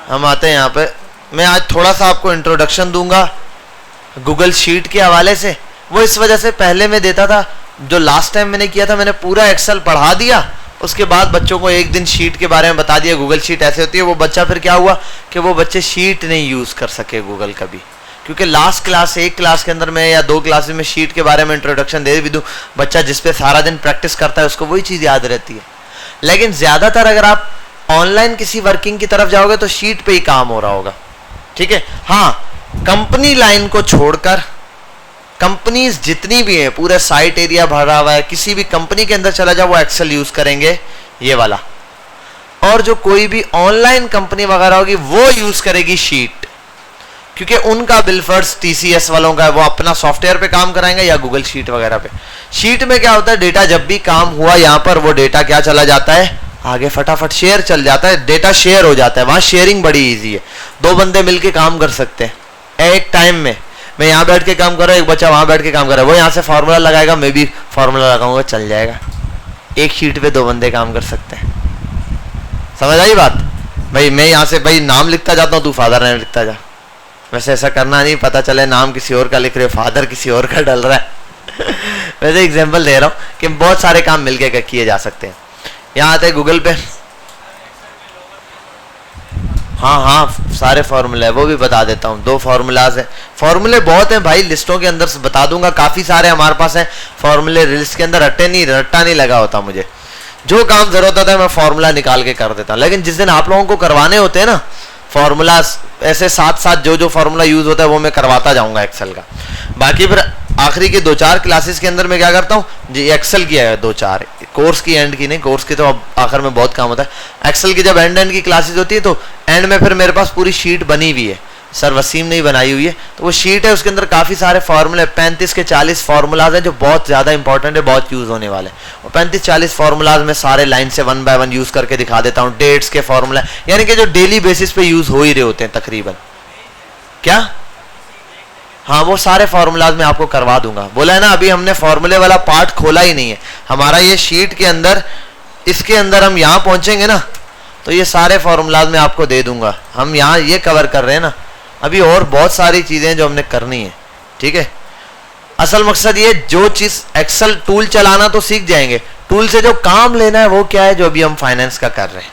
हम आते हैं यहाँ पे। मैं आज थोड़ा सा आपको इंट्रोडक्शन दूंगा गूगल शीट के हवाले से। वो इस वजह से पहले मैं देता था, जो लास्ट टाइम मैंने किया था, मैंने पूरा एक्सेल पढ़ा दिया, उसके बाद बच्चों को एक दिन शीट के बारे में बता दिया, गूगल शीट ऐसे होती है। वो बच्चा फिर क्या हुआ कि वो बच्चे शीट नहीं यूज़ कर सके गूगल कभी, क्योंकि लास्ट क्लास, एक क्लास के अंदर में या 2 क्लासेस में शीट के बारे में इंट्रोडक्शन दे भी दूँ, बच्चा जिस पे सारा दिन प्रैक्टिस करता है उसको वही चीज़ याद रहती है। लेकिन ज़्यादातर अगर आप ऑनलाइन किसी वर्किंग की तरफ जाओगे तो शीट पे ही काम हो रहा होगा, ठीक है। हाँ, कंपनी लाइन को छोड़कर कंपनीज जितनी भी हैं, पूरे साइट एरिया भरा हुआ है, किसी भी कंपनी के अंदर चला जाओ वो एक्सेल यूज करेंगे ये वाला। और जो कोई भी ऑनलाइन कंपनी वगैरह होगी वो यूज करेगी शीट, क्योंकि उनका बिलफर्स टीसीएस वालों का है, वो अपना सॉफ्टवेयर पे काम कराएंगे या गूगल शीट वगैरह पे। शीट में क्या होता है, डेटा जब भी काम हुआ यहाँ पर वो डेटा क्या चला जाता है आगे, फटाफट शेयर चल जाता है, डेटा शेयर हो जाता है। वहां शेयरिंग बड़ी इजी है, 2 बंदे मिलके काम कर सकते हैं एक टाइम में। मैं यहाँ बैठ के काम कर रहा हूँ, एक बच्चा वहां बैठ के काम कर रहा है, वो यहाँ से फार्मूला लगाएगा, मैं भी फार्मूला लगाऊंगा, चल जाएगा। एक शीट पे 2 बंदे काम कर सकते हैं। समझ आई बात? भाई मैं यहाँ से भाई नाम लिखता जाता हूँ, तू फादर नेम लिखता जा। वैसे ऐसा करना नहीं, पता चले नाम किसी और का लिख रहे हो, फादर किसी और का डल रहा है। वैसे एग्जाम्पल दे रहा हूँ कि बहुत सारे काम मिलके किए जा सकते हैं। यहाँ आते हैं गूगल पे, हाँ सारे फॉर्मूले वो भी बता देता हूँ। 2 फॉर्मूलाज हैं, फॉर्मूले बहुत हैं भाई, लिस्टों के अंदर से बता दूंगा, काफी सारे हमारे पास हैं फॉर्मूले। लिस्ट के अंदर रट्टा नहीं लगा होता, मुझे जो काम जरूरत होता है मैं फॉर्मूला निकाल के कर देता हूँ। लेकिन जिस दिन आप लोगों को करवाने होते हैं ना फॉर्मूला, ऐसे साथ जो फॉर्मूला यूज होता है वो मैं करवाता जाऊंगा एक्सेल का। बाकी फिर आखिरी के 2-4 क्लासेस के अंदर मैं क्या करता हूँ जी, एक्सेल की है 2-4, कोर्स की एंड की नहीं, कोर्स की तो अब आखिर में बहुत काम होता है। एक्सेल की जब एंड की क्लासेस होती है तो एंड में फिर मेरे पास पूरी शीट बनी हुई है, सर वसीम ने बनाई हुई है, तो वो शीट है, उसके अंदर काफी सारे फॉर्मूले 35 के 40 फॉर्मूलाज हैं जो बहुत ज्यादा इंपॉर्टेंट है, बहुत यूज होने वाले। और 35-40 फॉर्मूलाज में सारे लाइन से 1 बाय 1 यूज करके दिखा देता हूँ। डेट्स के फॉर्मूला यानी कि जो डेली बेसिस पे यूज हो ही रहे होते हैं तकरीबन। क्या? हाँ, वो सारे फॉर्मूलाज में आपको करवा दूंगा। बोला है ना, अभी हमने फॉर्मूले वाला पार्ट खोला ही नहीं है हमारा। ये शीट के अंदर, इसके अंदर हम यहाँ पहुंचेंगे ना तो ये सारे फॉर्मूलाज में आपको दे दूंगा। हम यहाँ ये कवर कर रहे हैं ना, अभी और बहुत सारी चीजें जो हमने करनी है, ठीक है। असल मकसद ये, जो चीज एक्सेल टूल चलाना तो सीख जाएंगे, टूल से जो काम लेना है वो क्या है, जो अभी हम फाइनेंस का कर रहे हैं,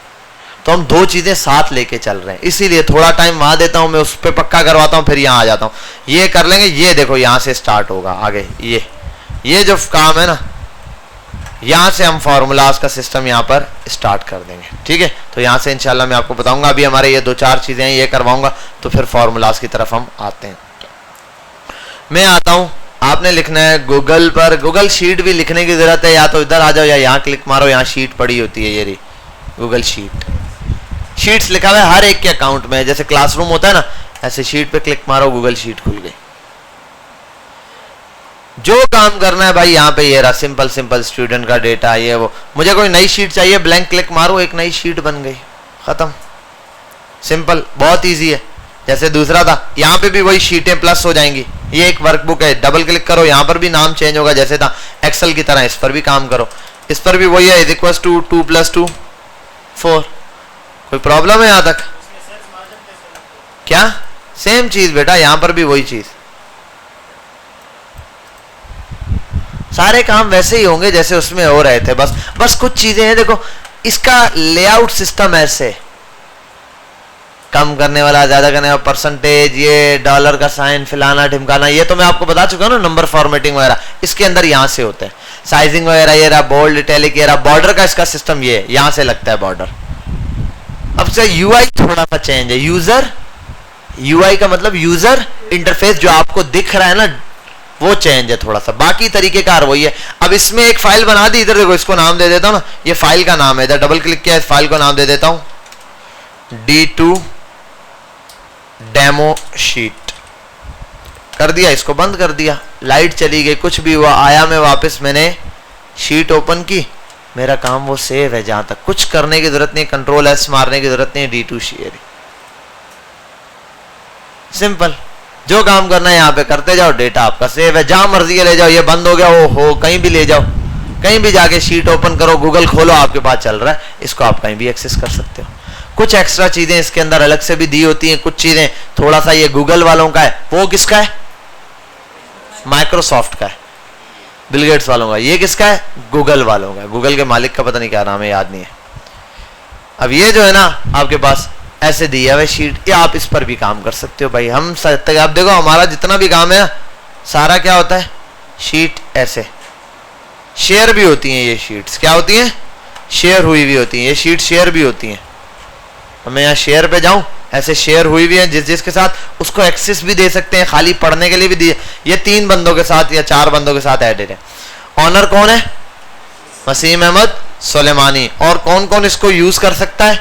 तो हम 2 चीजें साथ लेके चल रहे हैं। इसीलिए थोड़ा टाइम वहां देता हूं, मैं उस पर पक्का करवाता हूं, फिर यहाँ आ जाता हूं, ये कर लेंगे। ये देखो यहाँ से स्टार्ट होगा आगे, ये जो काम है ना, यहाँ से हम फॉर्मूलाज का सिस्टम यहाँ पर स्टार्ट कर देंगे, ठीक है। तो यहाँ से इंशाल्लाह मैं आपको बताऊंगा। अभी हमारे ये 2-4 चीजें हैं, ये करवाऊंगा, तो फिर फॉर्मूलाज की तरफ हम आते हैं। मैं आता हूँ, आपने लिखना है गूगल पर, गूगल शीट भी लिखने की जरूरत है, या तो इधर आ जाओ या यहाँ क्लिक मारो, यहाँ शीट पड़ी होती है, ये रही गूगल शीट। शीट्स लिखा हुआ है हर एक के अकाउंट में, जैसे क्लासरूम होता है ना, ऐसे शीट पे क्लिक मारो, गूगल शीट खुल गई। जो काम करना है भाई यहाँ पे ये रहा, सिंपल स्टूडेंट का डेटा, ये वो। मुझे कोई नई शीट चाहिए, ब्लैंक क्लिक मारो, एक नई शीट बन गई, खत्म। सिंपल, बहुत इजी है। जैसे दूसरा था, यहाँ पे भी वही शीटें प्लस हो जाएंगी। ये एक वर्कबुक है, डबल क्लिक करो, यहाँ पर भी नाम चेंज होगा जैसे था एक्सेल की तरह। इस पर भी काम करो, इस पर भी वही है, इज इक्वल टू 2 + 2 4। कोई प्रॉब्लम है यहाँ तक? क्या? सेम चीज बेटा, यहां पर भी वही चीज, सारे काम वैसे ही होंगे जैसे उसमें हो रहे थे। बस कुछ चीजें हैं। देखो, इसका लेआउट सिस्टम ऐसे, कम करने वाला, ज्यादा करने वाला, परसेंटेज, ये डॉलर का साइन, फलाना ढिमकाना, ये तो मैं आपको बता चुका हूं ना, नंबर फॉर्मेटिंग वगैरह इसके अंदर यहां से होते हैं। साइजिंग वगैरह ये रहा, बोल्ड, इटैलिक ये रहा। बॉर्डर का इसका सिस्टम ये है, यहां से लगता है बॉर्डर। अब से यूआई थोड़ा सा चेंज है, यूजर, यूआई का मतलब यूजर इंटरफेस, जो आपको दिख रहा है ना वो चेंज है थोड़ा सा, बाकी तरीके कार वही है। अब इसमें एक फाइल बना दी, इधर देखो, इसको नाम दे देता हूं ना, ये फाइल का नाम है, इधर डबल क्लिक किया, इस फाइल को नाम दे देता हूं D2 डेमो शीट कर दिया, इसको बंद कर दिया, लाइट चली गई, कुछ भी हुआ, आया मैं वापस, मैंने शीट ओपन की, मेरा काम वो सेव है, जहां तक कुछ करने की जरूरत नहीं, Ctrl+S मारने की जरूरत नहीं, D2 शेयर। सिंपल, जो काम करना है यहाँ पे करते जाओ, डेटा आपका सेव है, जहां मर्जी ले जाओ। ये बंद हो गया, हो कहीं भी ले जाओ, कहीं भी जाके शीट ओपन करो, गूगल खोलो, आपके पास चल रहा है, इसको आप कहीं भी एक्सेस कर सकते हो। कुछ एक्स्ट्रा चीजें इसके अंदर अलग से भी दी होती हैं, कुछ चीजें थोड़ा सा ये गूगल वालों का है, वो किसका है, माइक्रोसॉफ्ट का है, बिल गेट्स वालों का। ये किसका है, गूगल वालों का। गूगल के मालिक का पता नहीं क्या नाम है, याद नहीं है। अब ये जो है ना आपके पास ऐसे दिया हुआ शीट, ये आप इस पर भी काम कर सकते हो भाई। हम तक आप देखो हमारा जितना भी काम है सारा क्या होता है, शीट ऐसे शेयर भी होती हैं। ये शीट्स क्या होती हैं, शेयर हुई भी होती हैं। ये शीट शेयर भी होती हैं। तो मैं यहाँ शेयर पे जाऊं, ऐसे शेयर हुई भी है, जिसके साथ उसको एक्सेस भी दे सकते हैं, खाली पढ़ने के लिए भी दिए। ये 3 बंदों के साथ या 4 बंदों के साथ एडेड है। ऑनर कौन है, वसीम अहमद सुलेमानी। और कौन कौन इसको यूज कर सकता है,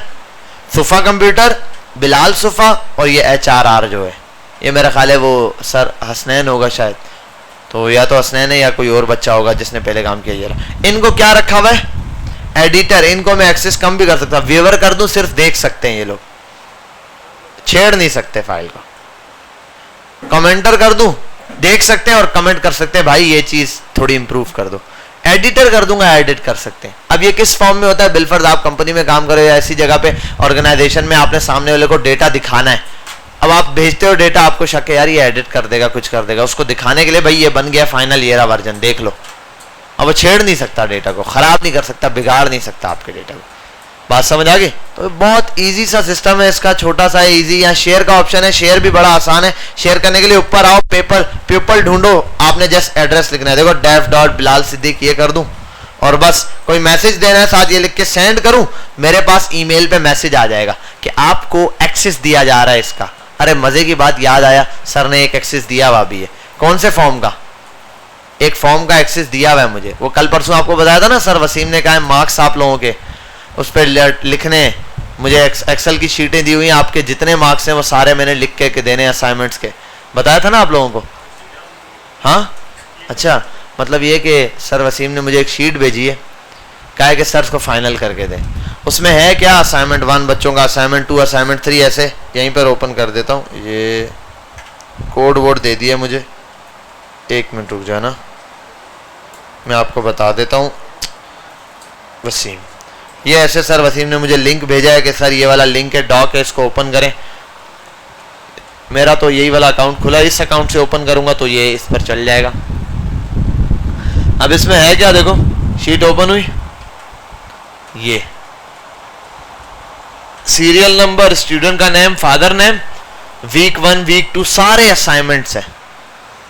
सुफा कंप्यूटर, बिलाल सुफा, और ये HRR जो है, ये मेरा ख्याल है वो सर हसनैन होगा शायद, तो या तो हसनैन है या कोई और बच्चा होगा जिसने पहले काम किया। ये इनको क्या रखा हुआ है, एडिटर। इनको मैं एक्सेस कम भी कर सकता, व्यूअर कर दूं, सिर्फ देख सकते हैं ये लोग, छेड़ नहीं सकते फाइल को। कमेंटर कर दूं, देख सकते हैं और कमेंट कर सकते हैं, भाई ये चीज थोड़ी इंप्रूव कर दो। एडिटर कर दूंगा, एडिट कर सकते हैं। अब ये किस फॉर्म में होता है, बिलफर्ज आप कंपनी में काम करो या ऐसी जगह पे ऑर्गेनाइजेशन में, आपने सामने वाले को डेटा दिखाना है। अब आप भेजते हो डेटा, आपको शक है यार ये एडिट कर देगा, कुछ कर देगा, उसको दिखाने के लिए भाई ये बन गया फाइनल, ये रहा वर्जन, देख लो। अब वो छेड़ नहीं सकता डेटा को, खराब नहीं कर सकता, बिगाड़ नहीं सकता आपके डेटा को। बात समझ आ गई। तो बहुत इजी सा सिस्टम है इसका, छोटा सा है, इजी। यहाँ शेयर का ऑप्शन है, शेयर भी बड़ा आसान है। शेयर करने के लिए ऊपर आओ, पेपर पीपल ढूंढो, आपने जस्ट एड्रेस लिखना है। देखो dev.bilal siddiq ये कर दूं और बस कोई मैसेज देना है, साथ ये लिख के सेंड करूं, मेरे पास ईमेल पे मैसेज आ जाएगा कि आपको एक्सेस दिया जा रहा है इसका। अरे मजे की बात याद आया, सर ने एक एक्सेस दिया हुआ भी है। कौन से फॉर्म का, एक फॉर्म का एक्सेस दिया हुआ है मुझे। वो कल परसों आपको बताया था ना, सर वसीम ने कहा है मार्क्स आप लोगों के उस पर लिखने, मुझे एक्सेल की शीटें दी हुई हैं, आपके जितने मार्क्स हैं वो सारे मैंने लिख के देने असाइनमेंट्स के, बताया था ना आप लोगों को। हाँ अच्छा, मतलब ये कि सर वसीम ने मुझे एक शीट भेजी है, कहा है कि सर उसको फाइनल करके दें। उसमें है क्या, असाइनमेंट 1 बच्चों का, असाइनमेंट 2, असाइनमेंट 3, ऐसे। यहीं पर ओपन कर देता हूँ, ये कोड वोड दे दिया मुझे, 1 मिनट रुक जाना, मैं आपको बता देता हूँ। वसीम, ये ऐसे सर वसीम ने मुझे लिंक भेजा है कि सर ये वाला लिंक है, डॉक है, इसको ओपन करें। मेरा तो यही वाला अकाउंट खुला, इस अकाउंट से ओपन करूंगा तो ये इस पर चल जाएगा। अब इसमें है क्या, देखो शीट ओपन हुई, ये सीरियल नंबर, स्टूडेंट का name, father name, week 1 week 2 सारे असाइनमेंट्स है,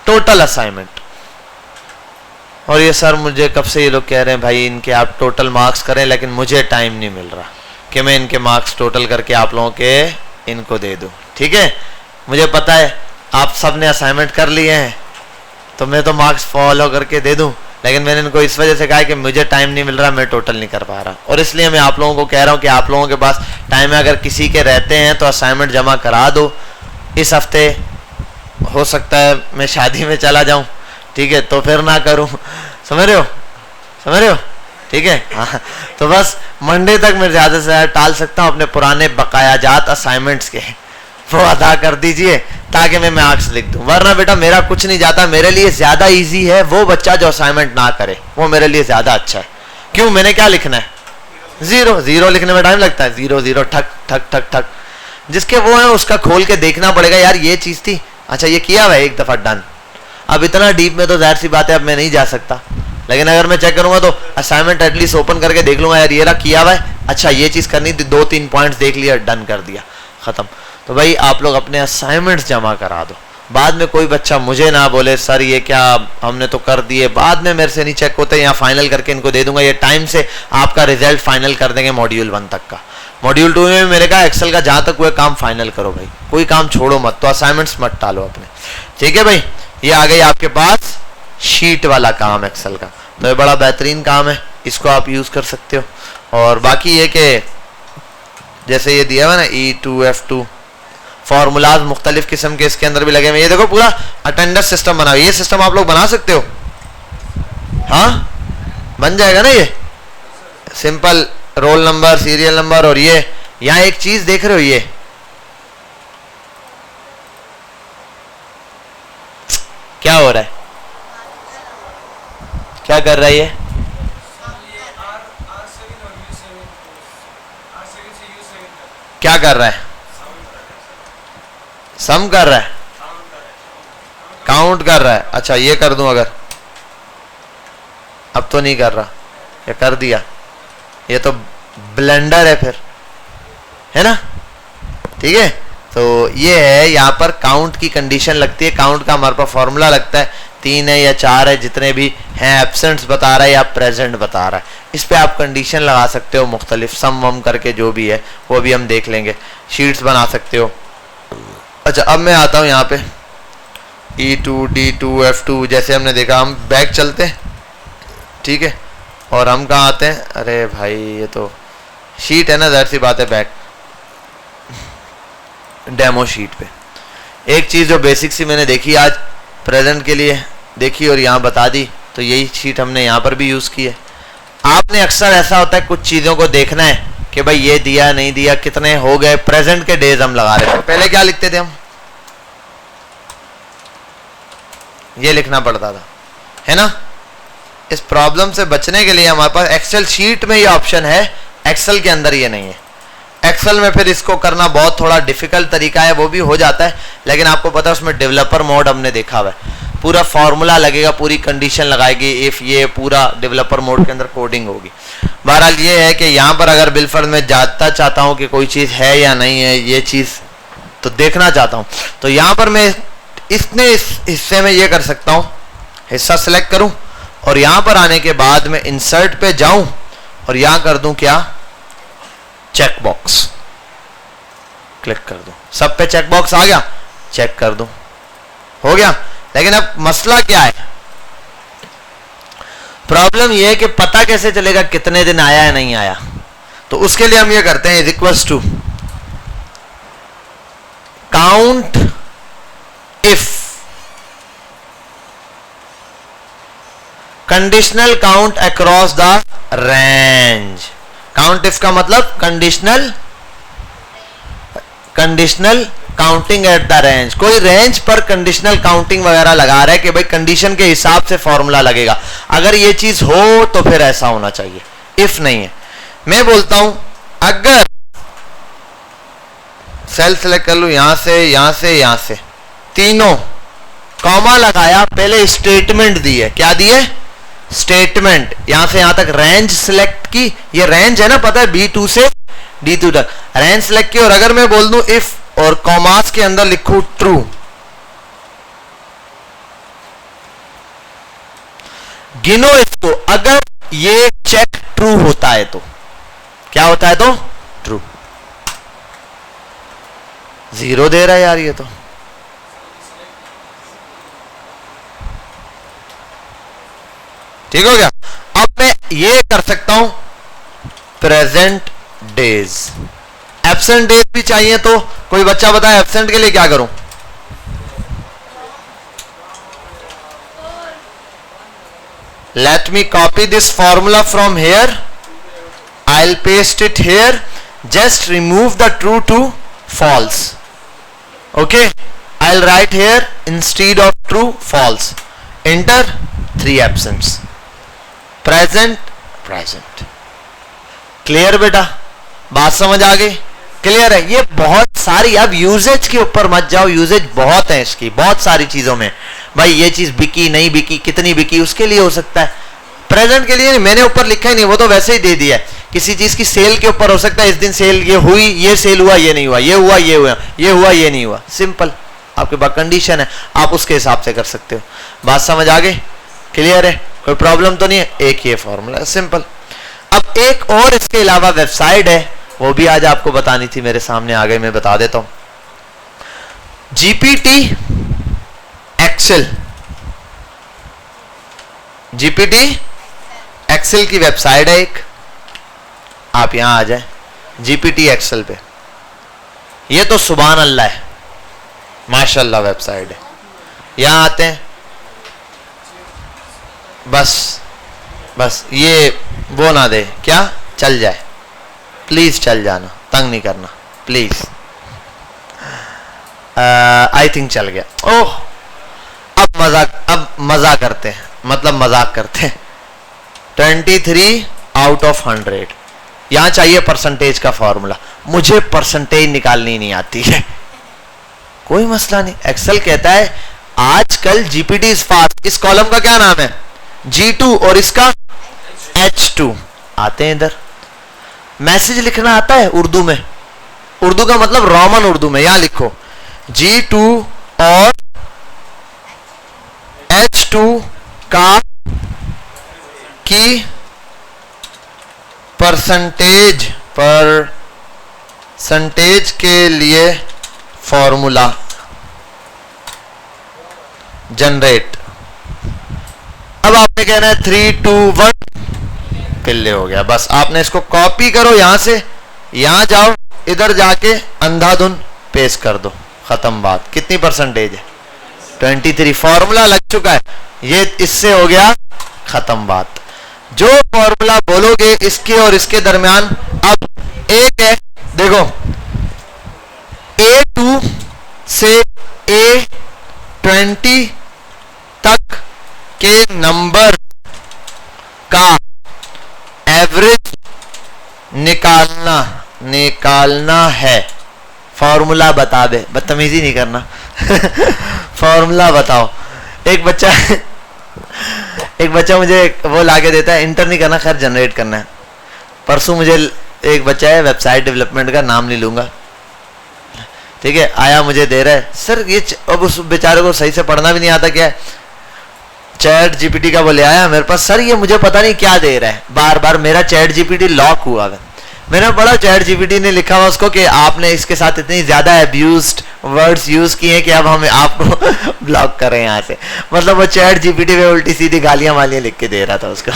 टोटल असाइनमेंट। और ये सर मुझे कब से ये लोग कह रहे हैं भाई इनके आप टोटल मार्क्स करें, लेकिन मुझे टाइम नहीं मिल रहा कि मैं इनके मार्क्स टोटल करके आप लोगों के इनको दे दूं। ठीक है, मुझे पता है आप सब ने असाइनमेंट कर लिए हैं तो मैं तो मार्क्स फॉलो करके दे दूं, लेकिन मैंने इनको इस वजह से कहा कि मुझे टाइम नहीं मिल रहा, मैं टोटल नहीं कर पा रहा। और इसलिए मैं आप लोगों को कह रहा हूं कि आप लोगों के पास टाइम है, अगर किसी के रहते हैं तो असाइनमेंट जमा करा दो। इस हफ्ते हो सकता है मैं शादी में चला जाऊं, ठीक है, तो फिर ना करूं, समझ रहे हो, समझ रहे हो, ठीक है। हाँ, तो बस मंडे तक मैं ज़्यादा से ज़्यादा टाल सकता हूं, अपने पुराने बकायाजात असाइनमेंट्स के वो अदा कर दीजिए ताकि मैं मार्क्स लिख दूं। वरना बेटा मेरा कुछ नहीं जाता, मेरे लिए ज़्यादा इजी है वो बच्चा जो असाइनमेंट ना करे, वो मेरे लिए ज़्यादा अच्छा है। क्यों, मैंने क्या लिखना है, 0 0 लिखने में टाइम लगता है, 0 0 ठक ठक ठक ठक। जिसके वो है उसका खोल के देखना पड़ेगा, यार ये चीज़ थी, अच्छा ये किया हुआ है, एक दफ़ा डन। अब इतना डीप में तो जाहिर सी बात है अब मैं नहीं जा सकता, लेकिन अगर मैं चेक करूंगा तो असाइनमेंट एटलीस्ट ओपन करके देख लूंगा, यार ये रहा किया हुआ है, अच्छा ये चीज़ करनी थी, 2-3 पॉइंट्स देख लिया, डन कर दिया, ख़त्म। तो भाई आप लोग अपने असाइनमेंट्स जमा करा दो, बाद में कोई बच्चा मुझे ना बोले सर ये क्या हमने तो कर दिए, बाद में मेरे से नहीं चेक होते, यहाँ फाइनल करके इनको दे दूंगा, ये टाइम से आपका रिजल्ट फाइनल कर देंगे मॉड्यूल 1 तक का। मॉड्यूल 2 में मेरे कहा एक्सेल का जहाँ तक हुए काम फाइनल करो भाई, कोई काम छोड़ो मत, तो असाइनमेंट्स मत टालो अपने, ठीक है भाई। ये आ गई आपके पास शीट वाला काम एक्सेल का, तो ये बड़ा बेहतरीन काम है, इसको आप यूज कर सकते हो। और बाकी ये कि जैसे ये दिया हुआ ना E2F2 फॉर्मूलाज मुख्तलिफ किस्म के इसके अंदर भी लगे हुए, ये देखो पूरा अटेंडेंस सिस्टम बना हुआ, ये सिस्टम आप लोग बना सकते हो, हाँ बन जाएगा ना, ये simple roll number, serial number. और ये यहाँ एक चीज देख रहे हो, ये क्या हो रहा है, क्या कर रहा है ये, क्या कर रहा है? सम कर रहा है, काउंट कर रहा है। अच्छा ये कर दूं अगर, अब तो नहीं कर रहा, ये कर दिया, ये तो ब्लेंडर है फिर, है ना? ठीक है, तो ये है, यहाँ पर काउंट की कंडीशन लगती है। काउंट का हमारे पास फॉर्मूला लगता है, 3 है या 4 है, जितने भी हैं, एब्सेंट्स बता रहा है या प्रेजेंट बता रहा है। इस पे आप कंडीशन लगा सकते हो मुख्तलिफ, सम वम करके जो भी है वो भी हम देख लेंगे, शीट्स बना सकते हो। अच्छा अब मैं आता हूँ यहाँ पे E2 D2 F2, जैसे हमने देखा, हम बैक चलते हैं, ठीक है, और हम कहाँ आते हैं? अरे भाई ये तो शीट है ना, जाहिर सी बात है, बैक डेमो शीट पे। एक चीज़ जो बेसिक सी मैंने देखी आज प्रेजेंट के लिए देखी और यहाँ बता दी, तो यही शीट हमने यहाँ पर भी यूज़ की है। आपने अक्सर ऐसा होता है कुछ चीज़ों को देखना है कि भाई ये दिया नहीं दिया, कितने हो गए, प्रेजेंट के डेज हम लगा रहे थे। पहले क्या लिखते थे हम? ये लिखना पड़ता था, है ना? इस प्रॉब्लम से बचने के लिए हमारे पास एक्सेल शीट में ये ऑप्शन है, एक्सेल के अंदर ये नहीं है। एक्सेल में फिर इसको करना बहुत थोड़ा डिफिकल्ट तरीका है, वो भी हो जाता है, लेकिन आपको पता है उसमें डेवलपर मोड हमने देखा हुआ है, पूरा फॉर्मूला लगेगा, पूरी कंडीशन लगाएगी, इफ ये पूरा डेवलपर मोड के अंदर कोडिंग होगी। बहरहाल ये है कि यहाँ पर अगर बिलफर्ज में जानना चाहता हूँ कि कोई चीज़ है या नहीं है, ये चीज़ तो देखना चाहता हूँ, तो यहाँ पर मैं इस हिस्से में ये कर सकता हूँ, हिस्सा सेलेक्ट करूँ और यहाँ पर आने के बाद मैं इंसर्ट पे जाऊँ और यहाँ कर दूँ क्या? चेक बॉक्स क्लिक कर दूं, सब पे चेक बॉक्स आ गया, चेक कर दूं, हो गया। लेकिन अब मसला क्या है? प्रॉब्लम यह है कि पता कैसे चलेगा कितने दिन आया है नहीं आया? तो उसके लिए हम ये करते हैं, equals to count if conditional count across the range. Count if का मतलब conditional counting at the range. कोई रेंज पर कंडीशनल काउंटिंग वगैरह लगा रहा है कि भाई कंडीशन के हिसाब से फॉर्मूला लगेगा, अगर ये चीज हो तो फिर ऐसा होना चाहिए, इफ नहीं है। मैं बोलता हूं अगर सेल सेलेक्ट कर लू, यहां से यहां से यहां से, तीनों कॉमा लगाया, पहले स्टेटमेंट दी है, क्या दी है? स्टेटमेंट। यहां से यहां तक रेंज सिलेक्ट की, ये रेंज है ना, पता है, B2 से D2 तक रेंज सिलेक्ट की, और अगर मैं बोल दूं इफ और कॉमास के अंदर लिखूं ट्रू, गिनो इसको, अगर ये चेक ट्रू होता है तो क्या होता है? तो ट्रू। 0 दे रहा है यार ये तो, ठीक हो गया। अब मैं ये कर सकता हूं प्रेजेंट डेज, एब्सेंट डेज भी चाहिए, तो कोई बच्चा बताए एब्सेंट के लिए क्या करूं? Let me copy this formula from here, I will paste it here, just remove the true to false, okay, I will write here instead of true false, enter 3 absents, present present. Clear बेटा? बात समझ आ गई? Clear है? ये बहुत सारी, अब usage के ऊपर मत जाओ, यूजेज बहुत है इसकी, बहुत सारी चीजों में। भाई ये चीज बिकी नहीं बिकी, कितनी बिकी, उसके लिए हो सकता है, प्रेजेंट के लिए नहीं। मैंने ऊपर लिखा ही नहीं, वो तो वैसे ही दे दिया है। किसी चीज की सेल के ऊपर हो सकता है, इस दिन सेल ये हुई, ये सेल हुआ, ये नहीं हुआ, ये हुआ, ये हुआ, ये हुआ, ये नहीं हुआ, सिंपल। आपके पास कंडीशन है, आप उसके हिसाब से कर सकते हो। बात समझ आ गई? क्लियर है? कोई प्रॉब्लम तो नहीं है? एक ये फॉर्मूला सिंपल। अब एक और इसके अलावा वेबसाइट है, वो भी आज आपको बतानी थी, मेरे सामने आ गई, मैं बता देता हूं। जीपीटी एक्सेल, जीपीटी एक्सेल की वेबसाइट है एक, आप यहां आ जाए जीपीटी एक्सेल पे। ये तो सुभान अल्लाह है, माशाल्लाह वेबसाइट है। यहां आते हैं, बस ये वो ना दे, क्या चल जाए, प्लीज चल जाना, तंग नहीं करना प्लीज। आई थिंक चल गया। ओह, अब मजा करते हैं, मतलब मजाक करते हैं। 23 आउट ऑफ 100, यहां चाहिए परसेंटेज का फॉर्मूला। मुझे परसेंटेज निकालनी नहीं आती है, कोई मसला नहीं। एक्सेल कहता है आजकल जीपीटी इज फास्ट। इस कॉलम का क्या नाम है? G2 और इसका H2। आते हैं इधर, मैसेज लिखना आता है उर्दू में? उर्दू का मतलब रोमन उर्दू में, यहां लिखो G2 और H2 का की परसेंटेज के लिए फॉर्मूला जनरेट। अब आपने कहना है 3 2 1 पिल्ले हो गया। बस आपने इसको कॉपी करो, यहां से यहां जाओ, इधर जाके अंधाधुन पेस्ट कर दो, खत्म बात। कितनी परसेंटेज है? 23। फॉर्मूला लग चुका है, ये इससे हो गया खत्म बात। जो फॉर्मूला बोलोगे इसके और इसके दरमियान, अब एक है देखो, A2 से A20 तक के नंबर का एवरेज निकालना है। फॉर्मूला बता दे, बदतमीजी नहीं करना फॉर्मूला बताओ। एक बच्चा मुझे वो लाके देता है, इंटर नहीं करना, खैर जनरेट करना है। परसों मुझे एक बच्चा है वेबसाइट डेवलपमेंट का, नाम नहीं लूंगा, ठीक है, आया मुझे दे रहा है सर ये, अब उस बेचारे को सही से पढ़ना भी नहीं आता, क्या है चैट जीपीटी का बोले आया मेरे पास, सर ये मुझे पता नहीं क्या दे रहा है, बार बार मेरा चैट जीपीटी लॉक हुआ है। मैंने पढ़ा चैट जीपीटी ने लिखा हुआ उसको कि आपने इसके साथ इतनी ज्यादा अब्यूज्ड वर्ड्स यूज किए हैं कि अब हम आपको ब्लॉक करें यहाँ से। मतलब वो चैट जीपीटी में उल्टी सीधी गालियां वालियां लिख के दे रहा था उसको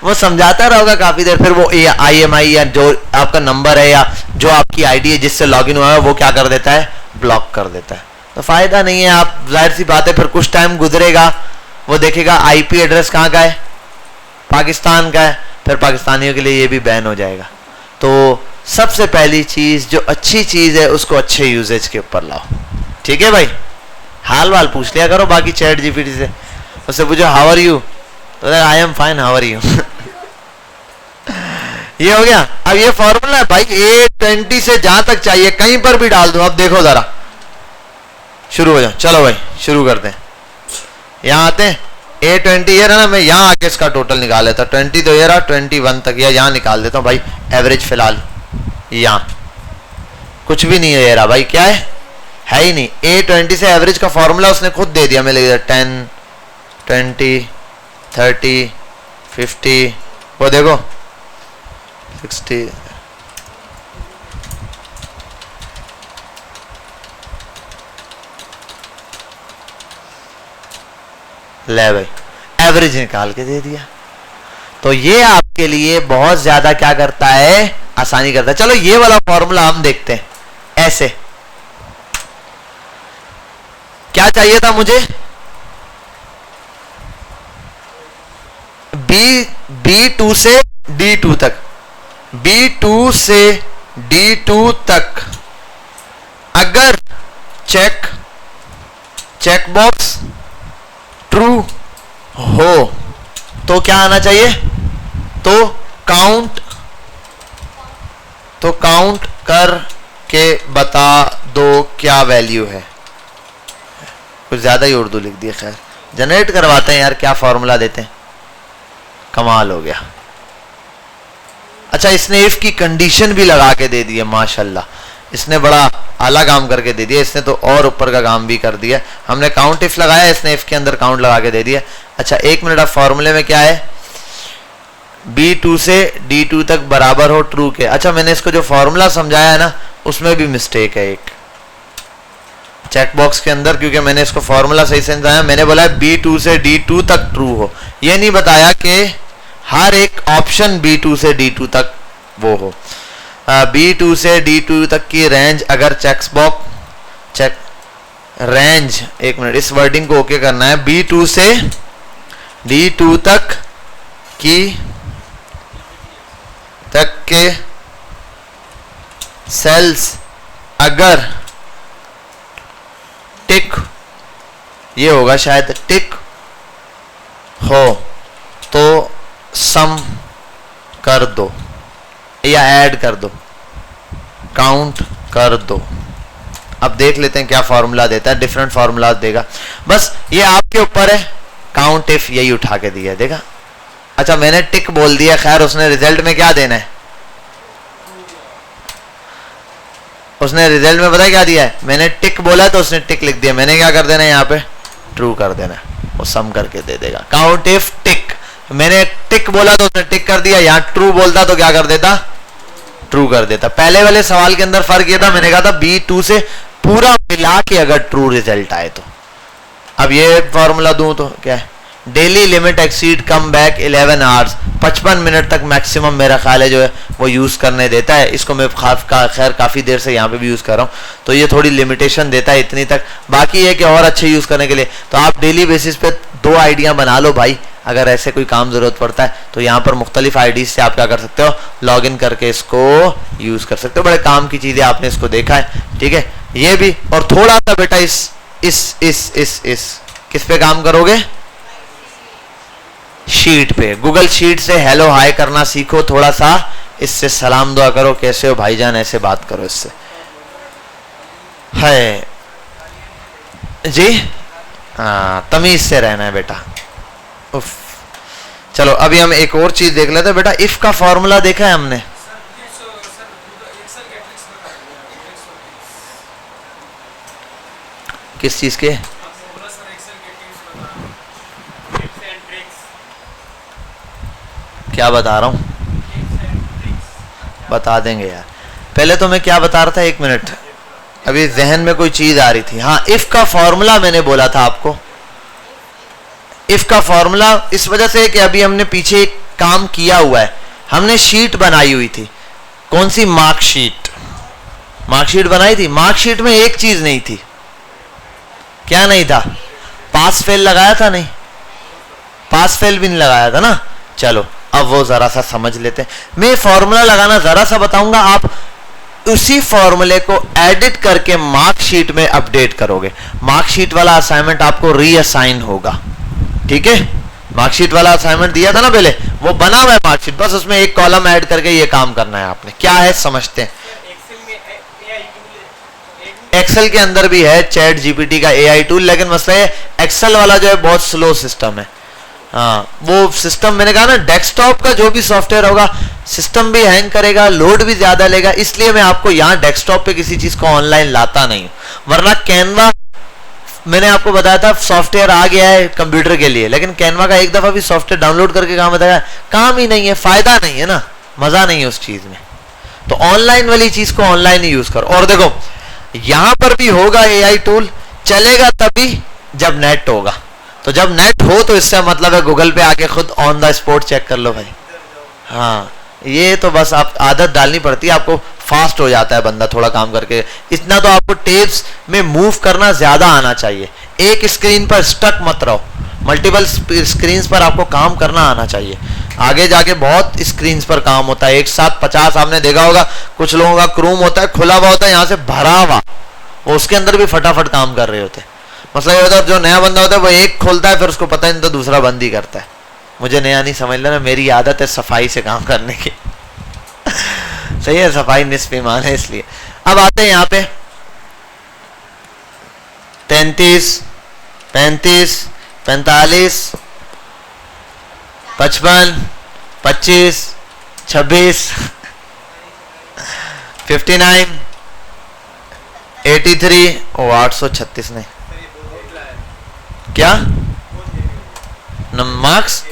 वो समझाता रहोगा काफी देर, फिर वो IMI या जो आपका नंबर है या जो आपकी आईडी है जिससे लॉगिन हुआ है वो क्या कर देता है, ब्लॉक कर देता है। तो फायदा नहीं है। आप जाहिर सी बात है फिर कुछ टाइम गुजरेगा वो देखेगा IP एड्रेस कहाँ का है, पाकिस्तान का है, फिर पाकिस्तानियों के लिए ये भी बैन हो जाएगा। तो सबसे पहली चीज जो अच्छी चीज है उसको अच्छे यूजेज के ऊपर लाओ, ठीक है भाई। हाल वाल पूछ लिया करो बाकी चैट जीपीटी से, उससे पूछो हाउ आर यू, तो I am fine how are you ये हो गया। अब ये फॉर्मूला है भाई, A20 से जहां तक चाहिए कहीं पर भी डाल दो। अब देखो जरा, शुरू हो जाओ, चलो भाई शुरू करते हैं। यहां आते हैं, A20 ये रहा ना, मैं यहाँ आके इसका टोटल निकाल लेता हूँ। 20 तो ये रहा, 21 तक या यहाँ निकाल देता हूँ भाई। एवरेज फिलहाल यहाँ कुछ भी नहीं है, ये रहा भाई, क्या है ही नहीं। A20 से एवरेज का फॉर्मूला उसने खुद दे दिया। मैं लिख दिया 10 20 30 50, वो देखो 60, ले भाई एवरेज निकाल के दे दिया। तो ये आपके लिए बहुत ज्यादा क्या करता है, आसानी करता है। चलो ये वाला फॉर्मूला हम देखते हैं। ऐसे क्या चाहिए था मुझे, B2 से D2 तक, B2 से D2 तक अगर चेक बॉक्स ट्रू हो तो क्या आना चाहिए, तो काउंट करके बता दो क्या वैल्यू है। कुछ ज्यादा ही उर्दू लिख दी, खैर जनरेट करवाते हैं यार, क्या फॉर्मूला देते हैं, कमाल हो गया। अच्छा इसने इफ की कंडीशन भी लगा के दे दी है, माशाल्लाह, इसने बड़ा आला काम करके दे दिया। इसने तो और ऊपर का काम भी कर दिया। हमने काउंट इफ लगाया, इसने इफ के अंदर काउंट लगा के दे दिया। अच्छा एक मिनट, अब फॉर्मूले में क्या है, B2 से D2 तक बराबर हो ट्रू के। अच्छा मैंने इसको जो फॉर्मूला समझाया है ना उसमें भी मिस्टेक है एक चेक बॉक्स के अंदर, क्योंकि मैंने इसको फॉर्मूला सही से समझाया। मैंने बोला B2 से D2 तक ट्रू हो, ये नहीं बताया कि हर एक ऑप्शन B2 से D2 तक वो हो। B2 से D2 तक की रेंज अगर चेक रेंज, एक मिनट इस वर्डिंग को ओके करना है। B2 से D2 तक के सेल्स अगर टिक, ये होगा शायद टिक हो तो सम कर दो या ऐड कर दो, काउंट कर दो। अब देख लेते हैं क्या फॉर्मूला देता है, डिफरेंट फॉर्मूला देगा, बस ये आपके ऊपर है। काउंट इफ यही उठा के दिया देगा। अच्छा मैंने टिक बोल दिया, खैर उसने रिजल्ट में क्या देना है, उसने रिजल्ट में पता है क्या दिया है, मैंने टिक बोला तो उसने टिक लिख दिया, मैंने क्या कर देना है यहाँ पे ट्रू कर देना है, वो सम करके दे देगा। काउंट इफ टिक, मैंने टिक बोला तो उसने टिक कर दिया, यहाँ ट्रू बोलता तो क्या कर देता, ट्रू कर देता। पहले वाले सवाल के अंदर फर्क ये था, मैंने कहा था B2 से पूरा मिला के अगर ट्रू रिजल्ट आए तो। अब ये फॉर्मूला दूं तो क्या है, daily limit exceed come back 11 hours, 55 minute तक मैक्सिमम मेरा ख्याल है जो है वो यूज करने देता है। इसको मैं खैर काफी देर से यहाँ पे भी यूज कर रहा हूँ, तो ये थोड़ी लिमिटेशन देता है इतनी तक। बाकी है कि और अच्छे यूज करने के लिए तो आप डेली बेसिस पे 2 आइडिया बना लो भाई, अगर ऐसे कोई काम जरूरत पड़ता है तो यहाँ पर मुख्तलिफ आईडी से आप क्या कर सकते हो, लॉग इन करके इसको यूज कर सकते हो। बड़े काम की चीजें आपने इसको देखा है, ठीक है। ये भी और थोड़ा सा बेटा इस किस पे काम करोगे, शीट पे, गूगल शीट से हेलो हाय करना सीखो, थोड़ा सा इससे सलाम दुआ करो, कैसे हो भाईजान, ऐसे बात करो इससे, है जी। हाँ तमीज से रहना है बेटा। उफ चलो अभी हम एक और चीज देख लेते हैं बेटा। इफ का फॉर्मूला देखा है हमने, किस चीज के, क्या बता रहा हूं, बता देंगे यार। पहले तो मैं क्या बता रहा था, 1 मिनट, अभी जहन में कोई चीज आ रही थी। हाँ इफ का फॉर्मूला मैंने बोला था आपको, इफ का फॉर्मूला इस वजह से कि अभी हमने पीछे एक काम किया हुआ है, हमने शीट बनाई हुई थी, कौन सी, मार्कशीट, मार्कशीट बनाई थी। मार्कशीट में एक चीज नहीं थी, क्या नहीं था, पास फेल लगाया था, नहीं पास फेल भी नहीं लगाया था ना। चलो अब वो जरा सा समझ लेते हैं। मैं फॉर्मूला लगाना जरा सा बताऊंगा, आप उसी फॉर्मूले को एडिट करके मार्कशीट में अपडेट करोगे। मार्कशीट वाला असाइनमेंट आपको रीअसाइन होगा, ठीक है। मार्कशीट वाला असाइनमेंट दिया था ना पहले, वो बना हुआ है मार्कशीट, बस उसमें एक कॉलम ऐड करके ये काम करना है आपने। क्या है समझते हैं। एक्सेल के अंदर भी है चैट जीपीटी का एआई टूल, लेकिन मसला है एक्सेल वाला जो है बहुत स्लो सिस्टम है। हाँ वो सिस्टम मैंने कहा ना, डेस्कटॉप का जो भी सॉफ्टवेयर होगा सिस्टम भी हैंग करेगा, लोड भी ज्यादा लेगा, इसलिए मैं आपको यहाँ डेस्कटॉप पे किसी चीज को ऑनलाइन लाता नहीं हूँ। वरना कैनवा मैंने आपको बताया था सॉफ्टवेयर आ गया है कंप्यूटर के लिए, लेकिन कैनवा का एक दफा भी सॉफ्टवेयर डाउनलोड करके काम बताया, काम ही नहीं है, फायदा नहीं है ना, मजा नहीं है उस चीज में। तो ऑनलाइन वाली चीज को ऑनलाइन ही यूज करो। और देखो यहां पर भी होगा एआई टूल, चलेगा तभी जब नेट होगा। तो जब नेट हो तो इससे मतलब है गूगल पे आके खुद ऑन द स्पॉट चेक कर लो भाई। हाँ ये तो बस आप आदत डालनी पड़ती है, आपको फास्ट हो जाता है बंदा थोड़ा काम करके। इतना तो आपको टेप्स में मूव करना ज्यादा आना चाहिए, एक स्क्रीन पर स्टक मत रहो, मल्टीपल स्क्रीन पर आपको काम करना आना चाहिए। आगे जाके बहुत स्क्रीन पर काम होता है, एक साथ 50, आपने देखा होगा कुछ लोगों का क्रोम होता है खुला हुआ होता है, यहाँ से भरा हुआ, वो उसके अंदर भी फटाफट काम कर रहे होते हैं। मतलब ये होता है जो नया बंदा होता है वो एक खोलता है, फिर उसको पता नहीं तो दूसरा बंद ही करता है। मुझे नया नहीं समझ लेना, मेरी आदत है सफाई से काम करने की सही है, सफाई निस्फ ईमान है इसलिए। अब आते हैं यहाँ पे 33, 35, 45, 55, 25, 26, 59, 83, 836 नहीं क्या मार्क्स,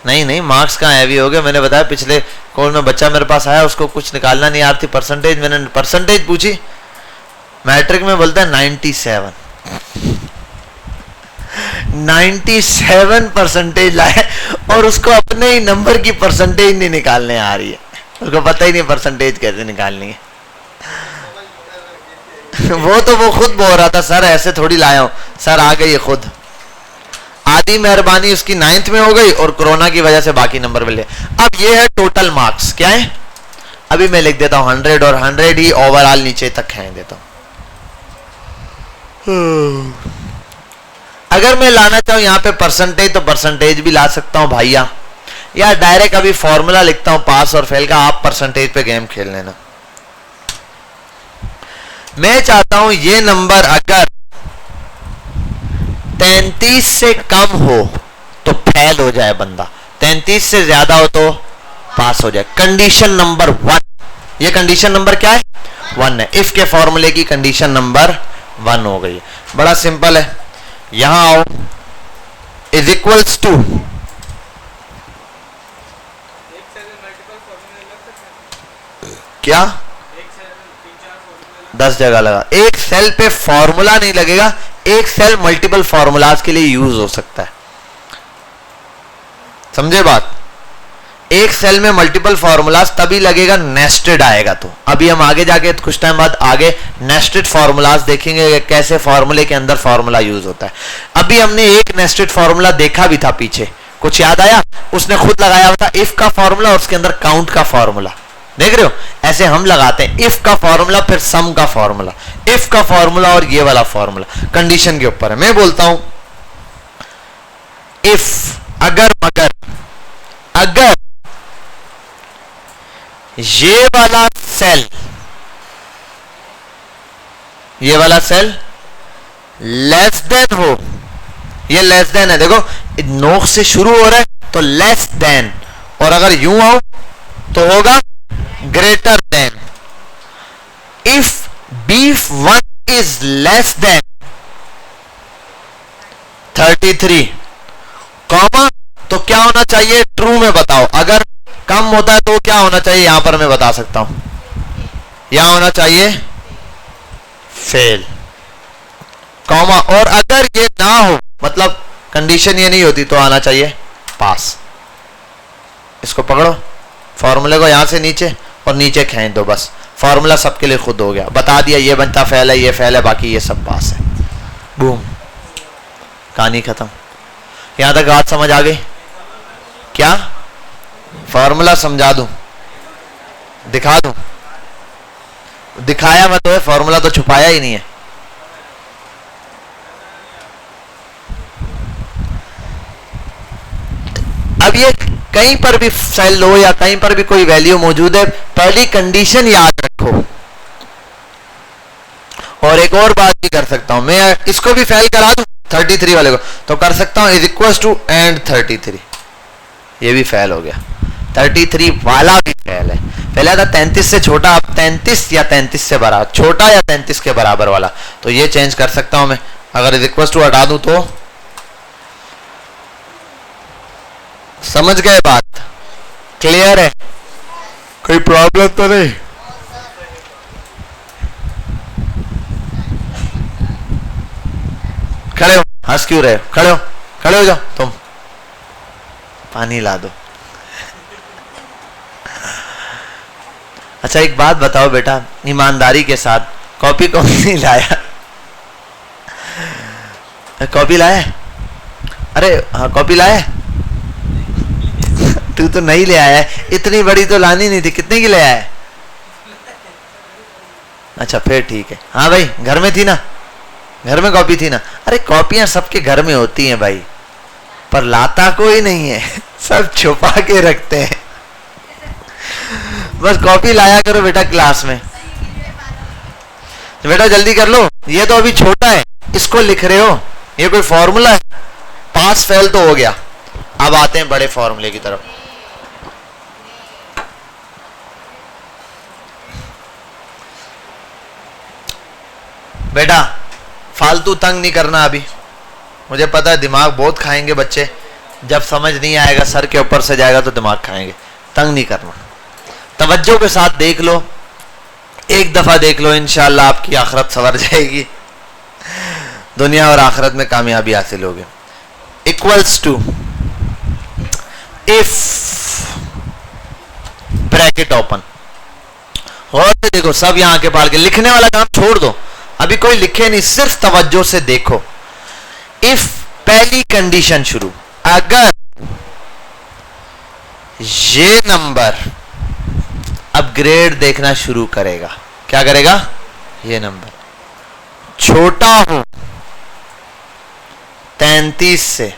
नहीं मार्क्स कहाँ हैवी हो गए। मैंने बताया पिछले कॉल में बच्चा मेरे पास आया, उसको कुछ निकालना नहीं आ रही थी परसेंटेज, मैंने परसेंटेज पूछी, मैट्रिक में बोलता है 97 97 परसेंटेज लाए और उसको अपने ही नंबर की परसेंटेज नहीं निकालने आ रही है, उसको पता ही नहीं परसेंटेज कैसे निकालनी है वो खुद बोल रहा था सर ऐसे थोड़ी लाया हूं, सर आ गई खुद। आधी मेहरबानी उसकी 9th में हो गई और कोरोना की वजह से बाकी नंबर मिले। अब ये है टोटल मार्क्स, क्या है अभी मैं लिख देता हूं 100 और 100 ही ओवरऑल नीचे तक है देता हूं। अगर मैं लाना चाहूं यहाँ पे परसेंटेज तो परसेंटेज भी ला सकता हूं भैया, या डायरेक्ट अभी फॉर्मूला लिखता हूं पास और फेल का, आप परसेंटेज पे गेम खेल लेना। मैं चाहता हूं ये नंबर अगर 33 से कम हो तो फेल हो जाए बंदा, 33 से ज्यादा हो तो पास हो जाए। कंडीशन नंबर 1, ये कंडीशन नंबर क्या है? 1 है। इफ के फॉर्मूले की कंडीशन नंबर 1 हो गई है। बड़ा सिंपल है, यहां आओ, इज इक्वल्स टू, क्या 10 जगह लगा, एक सेल पे फॉर्मूला नहीं लगेगा, एक सेल मल्टीपल फॉर्मूलाज के लिए यूज हो सकता है, समझे बात? एक सेल में मल्टीपल फॉर्मूलाज तभी लगेगा नेस्टेड आएगा। तो अभी हम आगे जाके कुछ टाइम बाद आगे नेस्टेड फॉर्मूलाज देखेंगे, कैसे फॉर्मूले के अंदर फॉर्मूला यूज होता है। अभी हमने एक नेस्टेड फॉर्मूला देखा भी था पीछे, कुछ याद आया? उसने खुद लगाया हुआ था इफ का फॉर्मूला और उसके अंदर काउंट का फॉर्मूला, देख रहे हो? ऐसे हम लगाते हैं इफ का फॉर्मूला फिर सम का फॉर्मूला, इफ का फॉर्मूला और ये वाला फॉर्मूला कंडीशन के ऊपर है। मैं बोलता हूं इफ, अगर मगर, अगर ये वाला सेल, ये वाला सेल लेस देन हो, ये लेस देन है, देखो नोक से शुरू हो रहा है तो लेस देन, और अगर यूं आओ तो होगा greater than. If B1 is less than 33, comma, तो क्या होना चाहिए? ट्रू में बताओ। अगर कम होता है तो क्या होना चाहिए? यहां पर मैं बता सकता हूं, यहां होना चाहिए फेल, कॉमा, और अगर ये ना हो, मतलब कंडीशन ये नहीं होती, तो आना चाहिए पास। इसको पकड़ो, फॉर्मूले को यहां से नीचे और नीचे खींच दो, बस फॉर्मूला सबके लिए खुद हो गया, बता दिया ये बनता फेल है, ये फेल है, बाकी ये सब पास है। बूम, कहानी खत्म। यहां तक बात समझ आ गई? क्या फॉर्मूला समझा दूं, दिखा दूं? दिखाया मैं तो है, फॉर्मूला तो छुपाया ही नहीं है। अब ये कहीं पर भी सेल लो या कहीं पर भी कोई वैल्यू मौजूद है, पहली कंडीशन याद रखो। और एक और बात भी कर सकता हूं मैं, इसको भी फेल करा दूं 33 वाले को, तो कर सकता हूं इज इक्वल टू एंड 33, ये भी फेल हो गया। 33 वाला भी फेल है। पहले था 33 से छोटा, अब 33 या 33 से बराबर, छोटा या 33 के बराबर वाला, तो ये चेंज कर सकता हूं मैं। अगर इज इक्वल टू हटा दूं तो समझ गए बात? क्लियर है? कोई प्रॉब्लम तो नहीं? खड़े हो, हंस क्यों रहे हो? खड़े हो, खड़े हो जाओ, तुम पानी ला दो। अच्छा एक बात बताओ बेटा, ईमानदारी के साथ, कॉपी कौन नहीं लाया? कॉपी लाया? अरे हाँ कॉपी लाया? तू तो नहीं ले आया है, इतनी बड़ी तो लानी नहीं थी, कितने की ले आया है? अच्छा फिर ठीक है। हाँ भाई घर में थी ना, घर में कॉपी थी ना? अरे कॉपियां सबके घर में होती हैं भाई, पर लाता कोई नहीं है, सब छुपा के रखते हैं। बस कॉपी लाया करो बेटा क्लास में। बेटा जल्दी कर लो, ये तो अभी छोटा है, इसको लिख रहे हो, ये कोई फॉर्मूला है? पास फेल तो हो गया, अब आते हैं बड़े फॉर्मूले की तरफ। बेटा फालतू तंग नहीं करना अभी, मुझे पता है दिमाग बहुत खाएंगे बच्चे, जब समझ नहीं आएगा सर के ऊपर से जाएगा तो दिमाग खाएंगे। तंग नहीं करना, तवज्जो के साथ देख लो, एक दफा देख लो, इंशाल्लाह आपकी आखिरत संवर जाएगी, दुनिया और आखिरत में कामयाबी हासिल होगी। Equals to if, bracket open, और देखो सब यहां के पाल के, लिखने वाला काम छोड़ दो, अभी कोई लिखे नहीं, सिर्फ तवज्जो से देखो। इफ पहली कंडीशन शुरू, अगर ये नंबर अपग्रेड देखना शुरू करेगा, क्या करेगा? ये नंबर छोटा हो 33 से,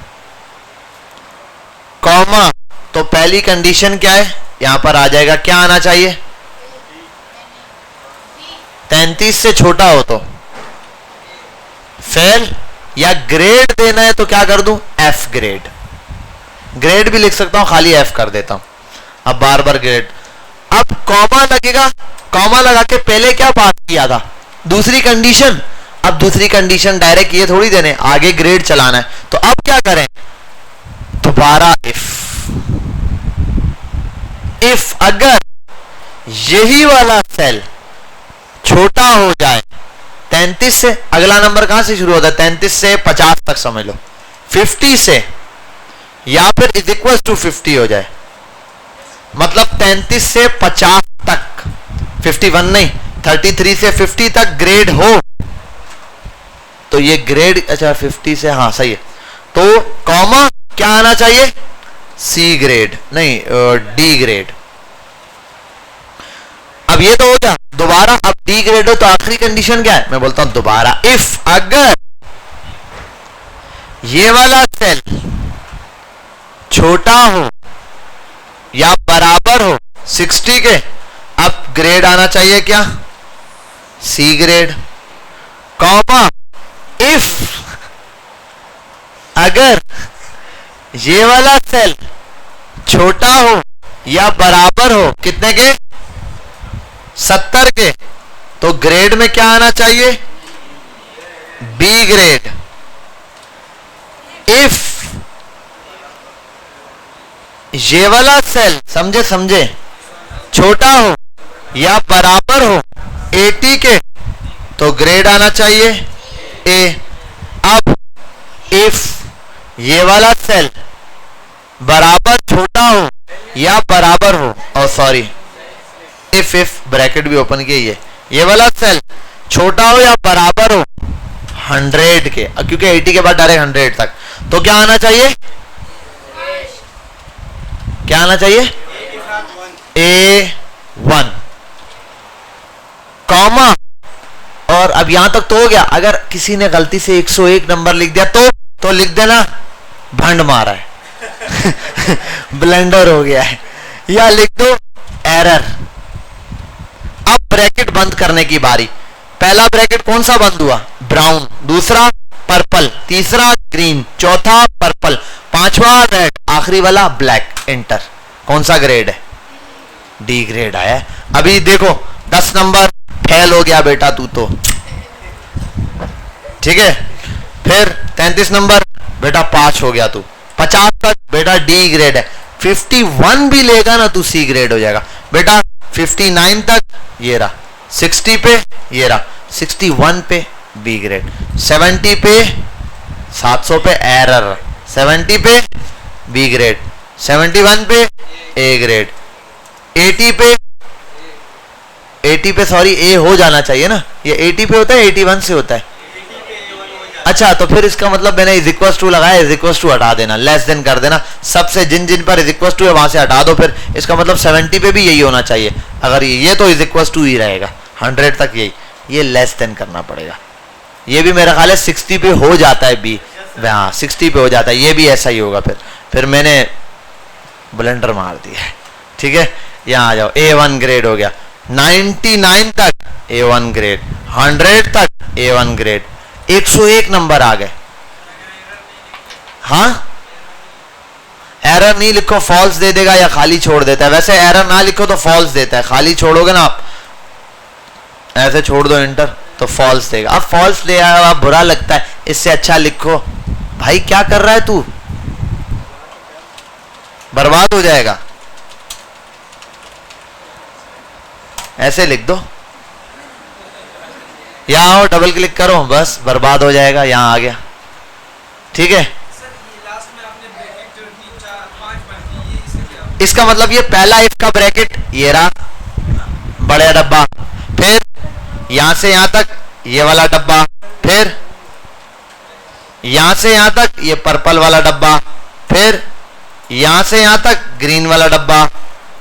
कॉमा, तो पहली कंडीशन क्या है? यहां पर आ जाएगा, क्या आना चाहिए? 33 से छोटा हो तो फेल, या ग्रेड देना है तो क्या कर दूं, एफ ग्रेड। ग्रेड भी लिख सकता हूं, खाली एफ कर देता हूं। अब बार बार ग्रेड। अब कॉमा लगेगा, कॉमा लगा के पहले क्या बात किया था, दूसरी कंडीशन। अब दूसरी कंडीशन डायरेक्ट ये थोड़ी देने, आगे ग्रेड चलाना है। तो अब क्या करें, दोबारा इफ अगर यही वाला सेल छोटा हो जाए 33 से, अगला नंबर कहां से शुरू होता है, 33 से 50 तक समझ लो, 50 से, या फिर इज इक्वल टू 50 हो जाए, मतलब 33 से 50 तक, 51 नहीं, 33 से 50 तक ग्रेड हो, तो ये ग्रेड, अच्छा 50 से, हाँ सही है, तो कॉमा क्या आना चाहिए, सी ग्रेड नहीं डी ग्रेड। अब ये तो हो गया, दोबारा अब डी ग्रेड हो तो आखिरी कंडीशन क्या है, मैं बोलता हूं दोबारा, इफ अगर ये वाला सेल छोटा हो या बराबर हो 60 के, अब ग्रेड आना चाहिए क्या, सी ग्रेड, कॉमा इफ अगर ये वाला सेल छोटा हो या बराबर हो कितने के, 70 के, तो ग्रेड में क्या आना चाहिए, बी ग्रेड। इफ ये वाला सेल समझे समझे छोटा हो या बराबर हो 80 के, तो ग्रेड आना चाहिए ए। अब इफ ये वाला सेल बराबर छोटा हो या बराबर हो, और सॉरी इफ ब्रैकेट भी ओपन किया, ये वाला सेल छोटा हो या बराबर हो 100 के, क्योंकि 80 के बाद डायरेक्ट 100 तक, तो क्या आना चाहिए, क्या आना चाहिए, A1 कॉमा। और अब यहां तक तो हो गया, अगर किसी ने गलती से 101 नंबर लिख दिया तो लिख देना भंड मारा है ब्लेंडर हो गया है, या लिख दो एरर। अब ब्रैकेट बंद करने की बारी, पहला ब्रैकेट कौन सा बंद हुआ, ब्राउन, दूसरा पर्पल, तीसरा ग्रीन, चौथा पर्पल, पांचवा रेड, आखिरी वाला ब्लैक, एंटर। कौन सा ग्रेड है, डी ग्रेड आया। अभी देखो 10 नंबर फेल हो गया बेटा तू तो, ठीक है। फिर 33 नंबर बेटा पास हो गया तू, 50 तक बेटा डी ग्रेड है, 51 भी लेगा ना तू सी ग्रेड हो जाएगा बेटा, 59 तक ये रहा, 60 पे ये रहा, 61 पे बी ग्रेड, 70 पे 700 पे एरर, 70 पे बी ग्रेड, 71 पे ए ग्रेड, 80 पे सॉरी ए हो जाना चाहिए ना, ये 80 पे होता है 81 से होता है, अच्छा तो फिर इसका मतलब मैंने इज इक्वल टू लगाया, इज इक्वल टू हटा देना, लेस देन कर देना, सबसे जिन जिन पर इज इक्वल टू है वहां से हटा दो, फिर इसका मतलब 70 पे भी यही होना चाहिए, अगर ये तो इज इक्वल टू ही रहेगा 100 तक यही, ये लेस देन करना पड़ेगा। ये भी मेरा ख्याल है 60 पे हो जाता है बी, हाँ 60 पे हो जाता है, ये भी ऐसा ही होगा, फिर मैंने ब्लेंडर मार दिया है, ठीक है। यहाँ आ जाओ, A1 ग्रेड हो गया, 99 तक A1 ग्रेड, 100 तक A1 ग्रेड, 101 नंबर आ गए, हाँ एरर नहीं लिखो फॉल्स दे देगा या खाली छोड़ देता है, वैसे एरर ना लिखो तो फॉल्स देता है, खाली छोड़ोगे ना आप ऐसे छोड़ दो एंटर तो फॉल्स देगा। अब फॉल्स ले आया आप बुरा लगता है, इससे अच्छा लिखो भाई क्या कर रहा है तू, बर्बाद हो जाएगा, ऐसे लिख दो, यहां आओ डबल क्लिक करो बस बर्बाद हो जाएगा, यहां आ गया, ठीक है। इसका मतलब ये पहला इफ का ब्रैकेट ये रहा बड़ा डब्बा, फिर यहां से यहां तक ये वाला डब्बा, फिर यहां से यहां तक ये पर्पल वाला डब्बा, फिर यहां से यहां तक ग्रीन वाला डब्बा,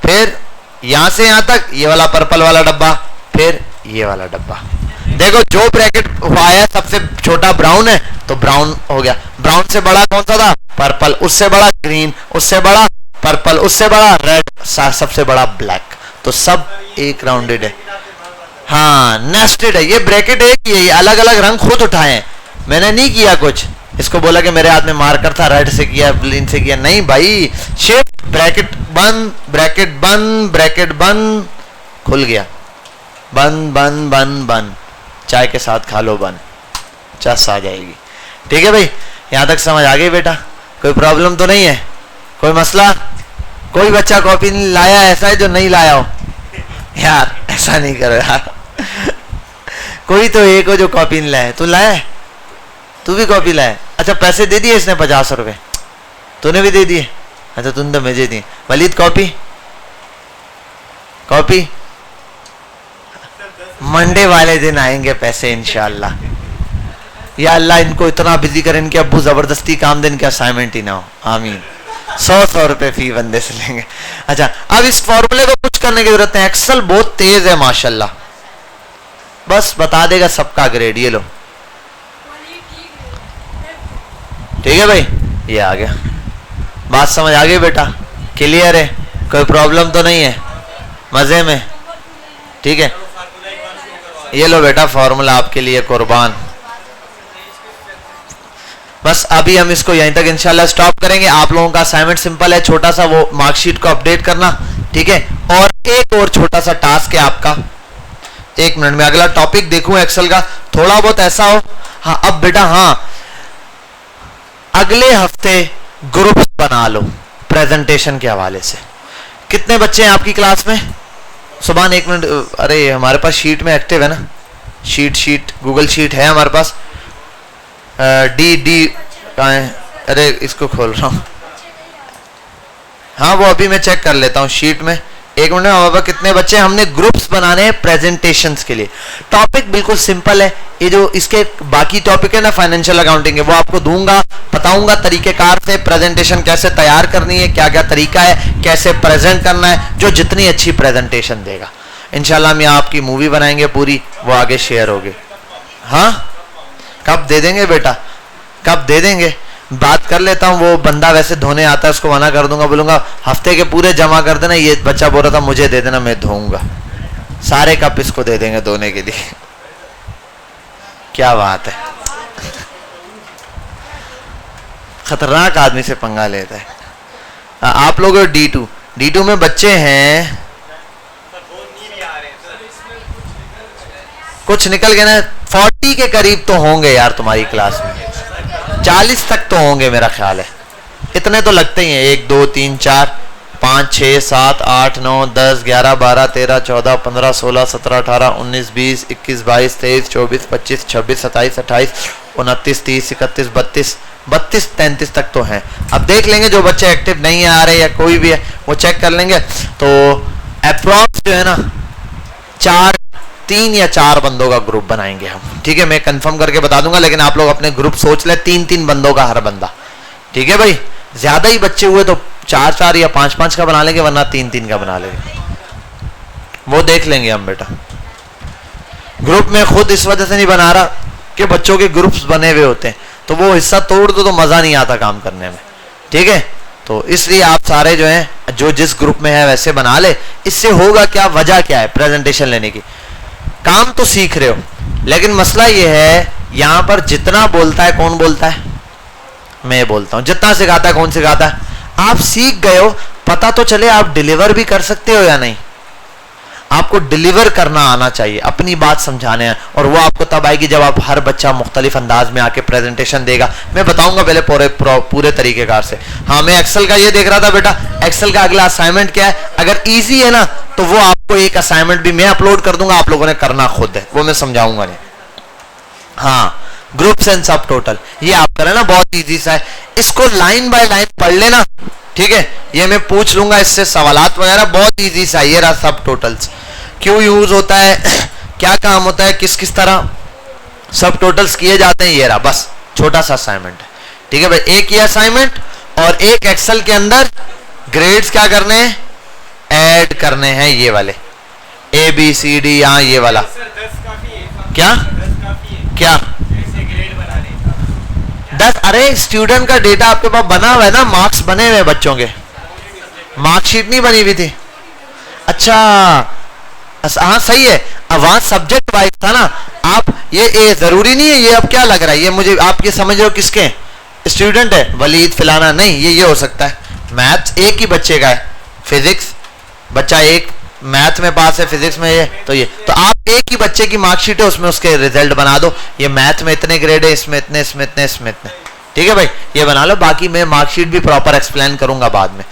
फिर यहां से यहां तक ये वाला पर्पल वाला डब्बा, फिर ये वाला डब्बा। देखो जो ब्रैकेट हुआ है सबसे छोटा ब्राउन है तो ब्राउन हो गया, ब्राउन से बड़ा कौन सा था, पर्पल, उससे बड़ा ग्रीन, उससे बड़ा पर्पल, उससे बड़ा रेड, सबसे बड़ा ब्लैक, तो सब एक राउंडेड है। हाँ नेस्टेड है, ये ब्रैकेट एक ही है, ये अलग अलग रंग खुद उठाए हैं, मैंने नहीं किया कुछ। इसको बोला कि मेरे हाथ में मार्कर था, रेड से किया, ब्लिन से किया, नहीं भाई, शिफ्ट ब्रैकेट बंद, ब्रैकेट बंद, ब्रैकेट बंद, खुल गया, बंद बंद बंद बंद, चाय के साथ खा लो बंद, चस आ जाएगी। ठीक है भाई, यहां तक समझ आ गई बेटा? कोई प्रॉब्लम तो नहीं है, कोई मसला? कोई बच्चा कॉपी नहीं लाया ऐसा है जो नहीं लाया हो? यार ऐसा नहीं करो यार कोई तो एक हो जो कॉपी नहीं लाया। तू लाया है? तू भी कॉपी लाया? अच्छा पैसे दे दिए इसने 50 रुपए? तूने भी दे दिए? अच्छा तूने तो मुझे दिए। वलीद कॉपी? कॉपी मंडे वाले दिन आएंगे पैसे इंशाल्लाह। या अल्लाह इनको इतना बिजी कर, इनके अब्बू जबरदस्ती काम दें, इनके असाइनमेंट ही ना हो, आमीन। 100 रुपए फी बंदे से लेंगे। अच्छा अब इस फॉर्मूले को कुछ करने की जरूरत है, एक्सेल बहुत तेज है माशाल्लाह, बस बता देगा सबका ग्रेड। ये लो, ठीक है भाई, ये आ गया, बात समझ आ गई बेटा? क्लियर है? कोई प्रॉब्लम तो नहीं है? मजे में? ठीक है, ये लो बेटा फॉर्मूला आपके लिए कुर्बान। बस अभी हम इसको यहीं तक इंशाल्लाह स्टॉप करेंगे। आप लोगों का असाइनमेंट सिंपल है, छोटा सा वो मार्कशीट को अपडेट करना, ठीक है? और एक और छोटा सा टास्क है आपका, 1 मिनट में अगला टॉपिक देखूं एक्सेल का, थोड़ा बहुत ऐसा हो। हाँ अब बेटा, हाँ अगले हफ्ते ग्रुप्स बना लो प्रेजेंटेशन के हवाले से। कितने बच्चे हैं आपकी क्लास में? सुभान 1 मिनट, अरे हमारे पास शीट में एक्टिव है ना, शीट गूगल शीट है हमारे पास। डी कहाँ है? अरे इसको खोल रहा हूँ, हाँ वो अभी मैं चेक कर लेता हूँ शीट में। 1 मिनट में हमारे पास कितने बच्चे? हमने ग्रुप्स बनाने हैं प्रेजेंटेशंस के लिए। टॉपिक बिल्कुल सिंपल है, ये जो इसके बाकी टॉपिक है ना फाइनेंशियल अकाउंटिंग है, वो आपको दूंगा, बताऊंगा तरीकेकार से प्रेजेंटेशन कैसे तैयार करनी है, क्या क्या तरीका है, कैसे प्रेजेंट करना है। जो जितनी अच्छी प्रेजेंटेशन देगा इंशाल्लाह हम यहाँ आपकी मूवी बनाएंगे पूरी, वो आगे शेयर होगी। हाँ कब दे देंगे बेटा? कब दे देंगे? बात कर लेता हूँ, वो बंदा वैसे धोने आता है, उसको मना कर दूंगा, बोलूंगा हफ्ते के पूरे जमा कर देना, ये बच्चा बोल रहा था मुझे दे देना, मैं धोऊंगा। सारे कप इसको दे देंगे धोने के लिए। क्या बात है, खतरनाक आदमी से पंगा लेता है। आप लोग D2 में बच्चे हैं, कुछ निकल गए ना, 40 के करीब तो होंगे यार तुम्हारी क्लास में, 40 तक तो होंगे मेरा ख्याल है, इतने तो लगते ही हैं। 1 2 3 4 5 6 7 8 9 10 11 12 13 14 15 16 17 18 19 20 21 22 23 24 25 26 27 28 29 30 31 32 33 तक तो हैं। अब देख लेंगे जो बच्चे एक्टिव नहीं आ रहे या कोई भी है वो चेक कर लेंगे। तो अप्रॉक्स जो है ना 3 या 4 बंदों का ग्रुप बनाएंगे हम, ठीक है? मैं कंफर्म करके बता दूंगा, लेकिन आप लोग अपने ग्रुप सोच ले, 3 बंदों का हर बंदा, ठीक है भाई? ज्यादा ही बच्चे हुए तो 4 या 5 का बना लेंगे, वरना 3 का बना लेंगे, वो देख लेंगे हम बेटा। ग्रुप में खुद इस वजह से नहीं बना रहा कि बच्चों के ग्रुप्स बने हुए होते हैं, तो वो हिस्सा तोड़ दो तो मजा नहीं आता काम करने में, ठीक है? तो इसलिए आप सारे जो हैं, जो जिस ग्रुप में है वैसे बना ले। इससे होगा क्या, वजह क्या है प्रेजेंटेशन लेने की? काम तो सीख रहे हो, लेकिन मसला ये है यहां पर जितना बोलता है कौन बोलता है? मैं बोलता हूं। जितना सिखाता है कौन सिखाता है? आप सीख गए हो, पता तो चले आप डिलीवर भी कर सकते हो या नहीं। आपको डिलीवर करना आना चाहिए, अपनी बात समझाने हैं, और वो आपको तब आएगी जब आप हर बच्चा मुख्तलिफ अंदाज में आके प्रेजेंटेशन देगा। मैं बताऊंगा पहले पूरे तरीकेकार से। हाँ मैं एक्सेल का ये देख रहा था बेटा, एक्सेल का अगला असाइनमेंट क्या है? अगर इजी है ना तो वो आपको एक असाइनमेंट भी मैं अपलोड कर दूंगा, आप लोगों ने करना खुद है, वो मैं समझाऊंगा नहीं। हाँ ग्रुप्स एंड सब टोटल ये आप करें ना, बहुत इजी सा है, इसको लाइन बाय लाइन पढ़ लेना, ठीक है? ये मैं पूछ लूंगा इससे सवालात वगैरह, बहुत इजी सा। ये रहा सब टोटल्स, क्यों यूज होता है, क्या काम होता है, किस किस तरह सब टोटल्स किए जाते हैं, ये रहा बस छोटा सा असाइनमेंट है, ठीक है भाई? एक ये असाइनमेंट और एक एक्सेल के अंदर ग्रेड्स क्या करने हैं, ऐड करने हैं, ये वाले ABCD, यहाँ ये वाला क्या 10। अरे स्टूडेंट का डेटा आपके पास बना हुआ है ना, मार्क्स बने हुए बच्चों के, मार्कशीट नहीं बनी हुई थी। अच्छा हाँ सही है, वहां सब्जेक्ट वाइज था ना। आप ये जरूरी नहीं है, ये अब क्या लग रहा है, ये मुझे आप ये समझ रहे हो किसके स्टूडेंट है, वलीद फलाना नहीं, ये हो सकता है। मैथ्स एक ही बच्चे का है, फिजिक्स बच्चा एक मैथ में पास है, फिजिक्स में ये, तो आप एक ही बच्चे की मार्कशीट है, उसमें उसके रिजल्ट बना दो, ये मैथ में इतने ग्रेड है, इसमें इतने, इसमें इतने, इसमें इतने। ठीक है भाई, ये बना लो, बाकी मैं मार्कशीट भी प्रॉपर एक्सप्लेन करूंगा बाद में।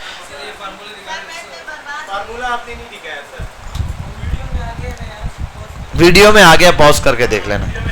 वीडियो में आ गया, पॉज करके देख लेना।